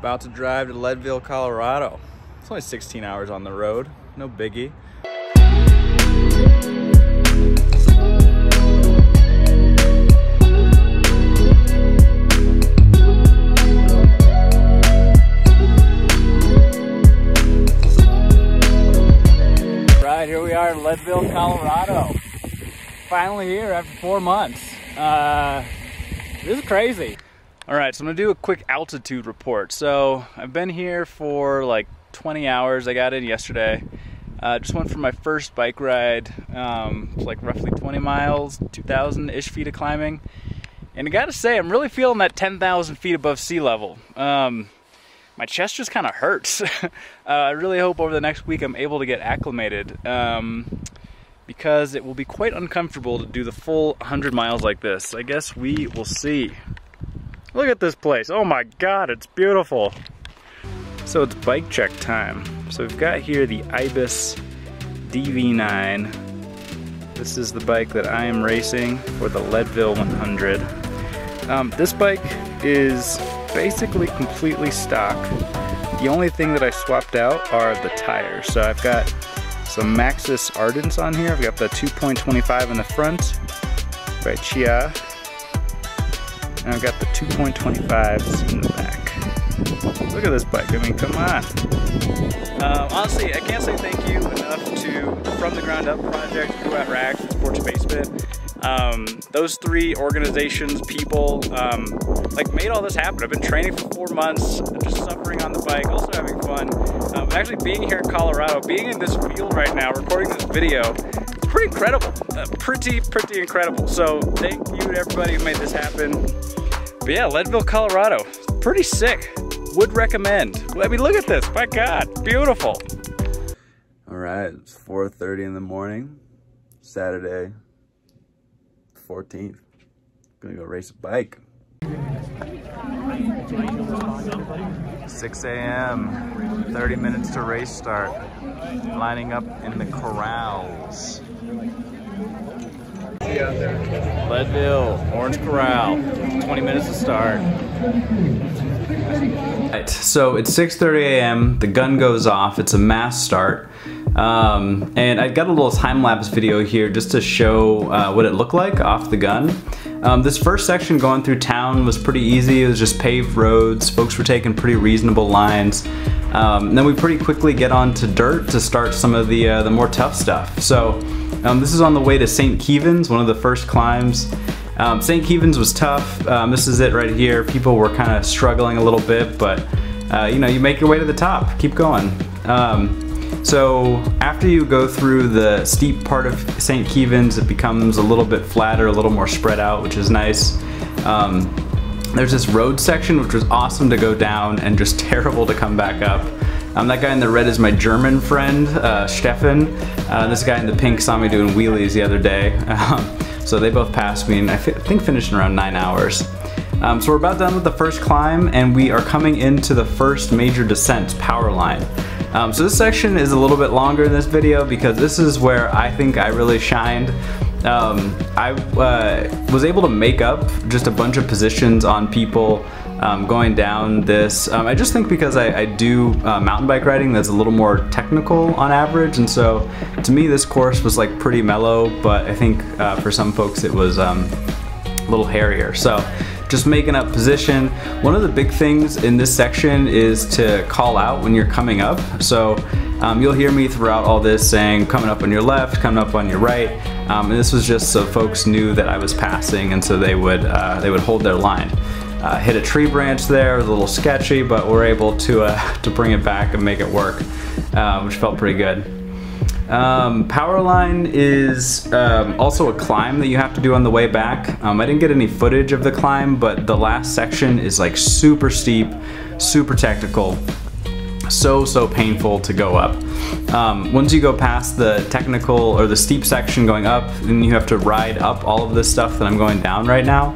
About to drive to Leadville, Colorado. It's only 16 hours on the road, no biggie. Right, here we are in Leadville, Colorado. Finally here after 4 months. This is crazy. All right, so I'm gonna do a quick altitude report. So I've been here for like 20 hours. I got in yesterday. Just went for my first bike ride. It's like roughly 20 miles, 2,000-ish feet of climbing. And I gotta say, I'm really feeling that 10,000 feet above sea level. My chest just kind of hurts. I really hope over the next week I'm able to get acclimated. Because it will be quite uncomfortable to do the full 100 miles like this. I guess we will see. Look at this place. Oh my God, it's beautiful. So it's bike check time. So we've got here the Ibis DV9. This is the bike that I am racing for the Leadville 100. This bike is basically completely stock. The only thing that I swapped out are the tires. So I've got some Maxxis Ardents on here. I've got the 2.25 in the front by Chia. And I've got the 2.25s in the back. Look at this bike, I mean, come on. Honestly, I can't say thank you enough to the From the Ground Up project, Gough Rags, Sports Basement. Those three organizations, people, like made all this happen. I've been training for 4 months, just suffering on the bike, also having fun. Actually being here in Colorado, being in this field right now, recording this video, it's pretty incredible. Pretty incredible. So thank you to everybody who made this happen. But yeah, Leadville, Colorado, pretty sick. Would recommend. I mean, look at this, my God, beautiful. All right, it's 4:30 in the morning, Saturday, 14th. Gonna go race a bike. 6 a.m., 30 minutes to race start. Lining up in the corrals. Leadville, Orange Corral, 20 minutes to start. Right, so it's 6:30 a.m., the gun goes off, it's a mass start. And I got a little time-lapse video here just to show what it looked like off the gun. This first section going through town was pretty easy. It was just paved roads. Folks were taking pretty reasonable lines. And then we pretty quickly get onto dirt to start some of the more tough stuff. So this is on the way to St. Kevin's, one of the first climbs. St. Kevin's was tough. This is it right here. People were kind of struggling a little bit, but you know, you make your way to the top. Keep going. So after you go through the steep part of St. Kevin's, it becomes a little bit flatter, a little more spread out, which is nice. There's this road section, which was awesome to go down and just terrible to come back up. That guy in the red is my German friend, Stefan. This guy in the pink saw me doing wheelies the other day. So they both passed me and I think finished in around 9 hours. So we're about done with the first climb and we are coming into the first major descent, power line. So this section is a little bit longer in this video because this is where I think I really shined. I was able to make up just a bunch of positions on people going down this. I just think because I do mountain bike riding that's a little more technical on average, and so to me this course was like pretty mellow, but I think for some folks it was a little hairier. So just making up position. One of the big things in this section is to call out when you're coming up. So you'll hear me throughout all this saying coming up on your left, coming up on your right, and this was just so folks knew that I was passing, and so they would hold their line. Hit a tree branch there, it was a little sketchy, but we're able to bring it back and make it work, which felt pretty good. Power line is also a climb that you have to do on the way back. I didn't get any footage of the climb, but the last section is like super steep, super technical, so painful to go up. Once you go past the technical or the steep section going up, then you have to ride up all of this stuff that I'm going down right now.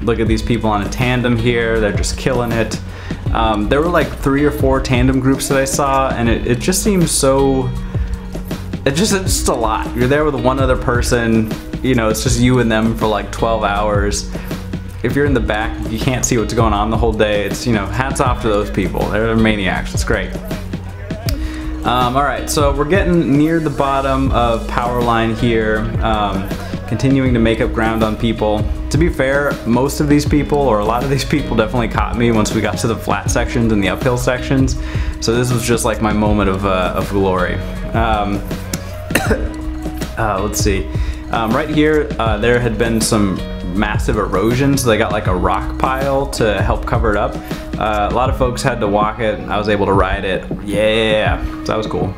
Look at these people on a tandem here, they're just killing it. There were like 3 or 4 tandem groups that I saw, and it just seems so... It's just a lot. You're there with one other person, you know, it's just you and them for like 12 hours. if you're in the back, you can't see what's going on the whole day. It's, you know, hats off to those people. They're maniacs. It's great. Alright, so we're getting near the bottom of Powerline here, continuing to make up ground on people. To be fair, most of these people, or a lot of these people, definitely caught me once we got to the flat sections and the uphill sections. So this was just like my moment of glory. Let's see. Right here, there had been some massive erosion, so they got like a rock pile to help cover it up. A lot of folks had to walk it. I was able to ride it. Yeah, so that was cool.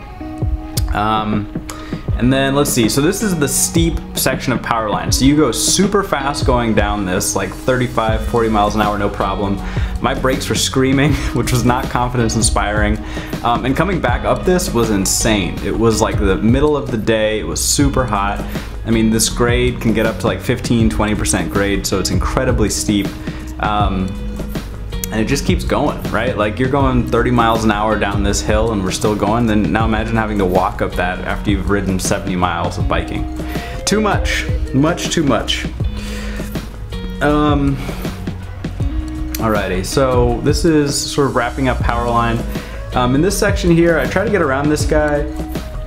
And then let's see, so this is the steep section of Powerline. So you go super fast going down this, like 35, 40 miles an hour, no problem. My brakes were screaming, which was not confidence inspiring. And coming back up this was insane. It was like the middle of the day, it was super hot. I mean, this grade can get up to like 15–20% grade, so it's incredibly steep. And it just keeps going, right? Like you're going 30 miles an hour down this hill and we're still going, then now imagine having to walk up that after you've ridden 70 miles of biking. Too much, much too much. Alrighty, so this is sort of wrapping up Powerline. In this section here, I try to get around this guy,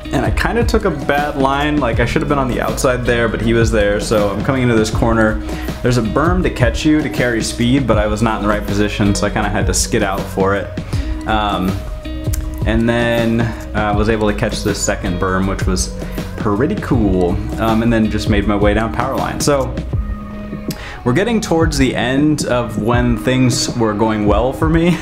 and I kind of took a bad line. Like I should have been on the outside there, but he was there, so I'm coming into this corner. There's a berm to catch you to carry speed, but I was not in the right position, so I kind of had to skid out for it. And then I was able to catch this second berm, which was pretty cool, and then just made my way down Powerline. So we're getting towards the end of when things were going well for me.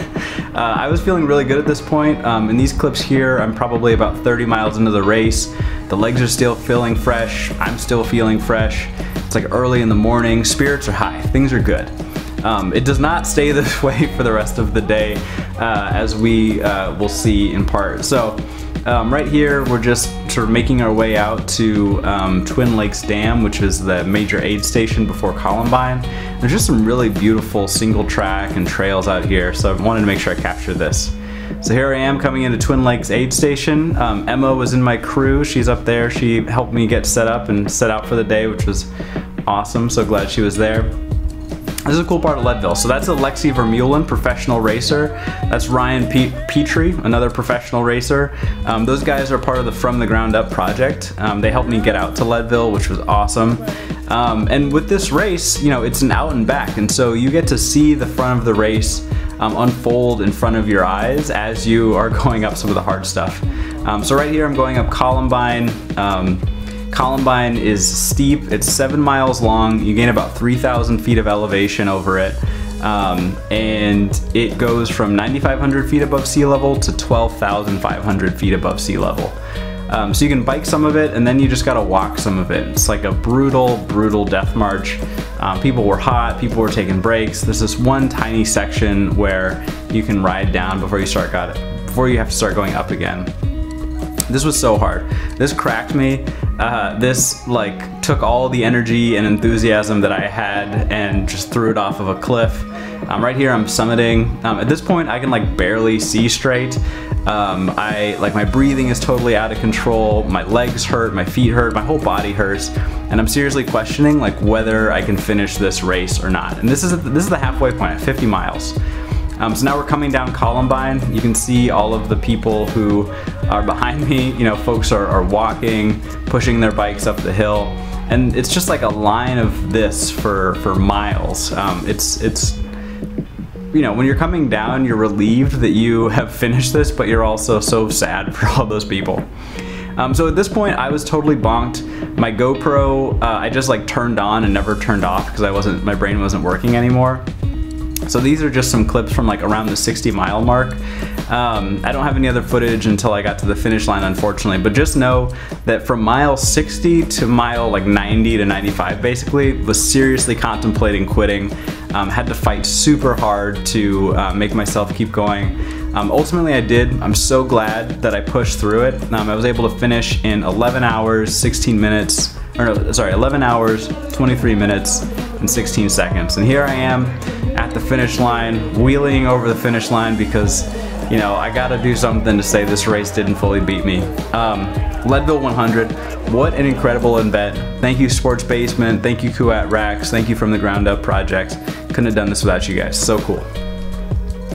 I was feeling really good at this point. In these clips here, I'm probably about 30 miles into the race. The legs are still feeling fresh. I'm still feeling fresh. It's like early in the morning. Spirits are high. Things are good. It does not stay this way for the rest of the day, as we will see in part. So right here, we're just sort of making our way out to Twin Lakes Dam, which is the major aid station before Columbine. There's just some really beautiful single track and trails out here, so I wanted to make sure I captured this. So here I am coming into Twin Lakes aid station. Emma was in my crew. She's up there. She helped me get set up and set out for the day, which was awesome. So glad she was there. This is a cool part of Leadville. So that's Alexi Vermeulen, professional racer. That's Ryan Petrie, another professional racer. Those guys are part of the From the Ground Up project. They helped me get out to Leadville, which was awesome. And with this race, you know, it's an out and back, and so you get to see the front of the race unfold in front of your eyes as you are going up some of the hard stuff. So right here I'm going up Columbine. Columbine is steep. It's 7 miles long. You gain about 3,000 feet of elevation over it. And it goes from 9,500 feet above sea level to 12,500 feet above sea level. So you can bike some of it, and then you just gotta walk some of it. It's like a brutal, brutal death march. People were hot, people were taking breaks. There's this one tiny section where you can ride down before you have to start going up again. This was so hard. This cracked me. This like took all the energy and enthusiasm that I had and just threw it off of a cliff. Right here I'm summiting. At this point I can like barely see straight. My breathing is totally out of control. My legs hurt, my feet hurt, my whole body hurts, and I'm seriously questioning like whether I can finish this race or not. And this is the halfway point at 50 miles. So now we're coming down Columbine. You can see all of the people who are behind me. You know, folks are walking, pushing their bikes up the hill, and it's just like a line of this for miles. It's you know, when you're coming down, you're relieved that you have finished this, but you're also so sad for all those people. So at this point, I was totally bonked. My GoPro, I just like turned on and never turned off because my brain wasn't working anymore. So these are just some clips from like around the 60-mile mark. I don't have any other footage until I got to the finish line, unfortunately, but just know that from mile 60 to mile like 90 to 95 basically, was seriously contemplating quitting. Had to fight super hard to make myself keep going. Ultimately I did. I'm so glad that I pushed through it. I was able to finish in 11 hours, 16 minutes, or no, sorry, 11 hours, 23 minutes, and 16 seconds. And here I am at the finish line, wheeling over the finish line because, you know, I gotta do something to say this race didn't fully beat me. Leadville 100, what an incredible event. Thank you Sports Basement, thank you Kuat Racks, thank you From the Ground Up Project. Couldn't have done this without you guys. So cool.